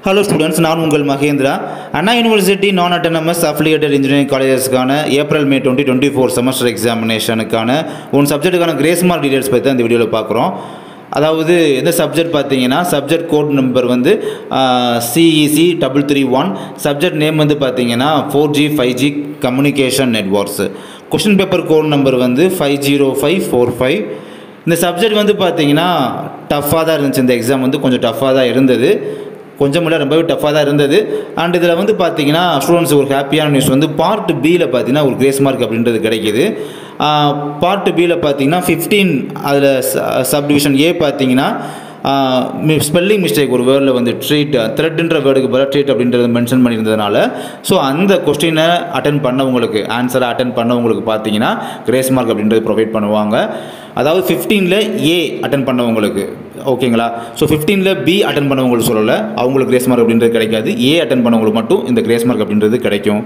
Hello students, நான் உங்கள் Mahendra. Anna university நான் அட்டானமஸ் அஃபிலியேட்டட் இன்ஜினியரிங் காலேஜஸ்க்கான ஏப்ரல் மே 2024 செமஸ்டர் எக்ஸாமினேஷனுக்கான ஒன் சப்ஜெக்ட்டுக்கான கிரேஸ் மார்க் டீடைல்ஸ் பற்றி தான் இந்த வீடியோவில் பார்க்குறோம். அதாவது எந்த சப்ஜெக்ட் பார்த்தீங்கன்னா சப்ஜெக்ட் கோட் நம்பர் வந்து CEC 331, சப்ஜெக்ட் நேம் வந்து பார்த்தீங்கன்னா 4G 5G communication networks. Question paper code number வந்து 50545. இந்த சப்ஜெக்ட் வந்து பார்த்தீங்கன்னா டஃப்பாக தான் இருந்துச்சு. இந்த எக்ஸாம் வந்து கொஞ்சம் டஃப்பாக தான் இருந்தது, கொஞ்சம் இல்லை ரொம்பவே டஃப்பாக தான் இருந்தது. அண்ட் இதில் வந்து பார்த்தீங்கன்னா ஸ்டூடெண்ட்ஸ் ஒரு ஹாப்பியான நியூஸ் வந்து பார்ட் பியில் பார்த்தீங்கன்னா ஒரு கிரேஸ் மார்க் அப்படின்றது கிடைக்கிது. பார்ட் பியில் பார்த்தீங்கன்னா 15 அதில் சப்டிவிஷன் ஏ பார்த்தீங்கன்னா ஸ்பெல்லிங் மிஸ்டேக் ஒரு வேர்டில் வந்து த்ரெட்ன்ற வேர்டுக்கு பதிலாக ட்ரீட் அப்படின்றத மென்ஷன் பண்ணியிருந்ததுனால ஸோ அந்த கொஸ்டினை அட்டன் பண்ணவங்களுக்கு ஆன்சரை அட்டன் பண்ணவங்களுக்கு பார்த்தீங்கன்னா கிரேஸ் மார்க் அப்படின்றது ப்ரொவைட் பண்ணுவாங்க. அதாவது 15ல் ஏ அட்டன் பண்ணவங்களுக்கு ஓகேங்களா. ஸோ 15ல் பி அட்டன் பண்ணவங்களுக்கு சொல்லலை, அவங்களுக்கு கிரேஸ் மார்க் அப்படின்றது கிடைக்காது. ஏ அட்டன் பண்ணவங்களுக்கு மட்டும் இந்த கிரேஸ் மார்க் அப்படின்றது கிடைக்கும்.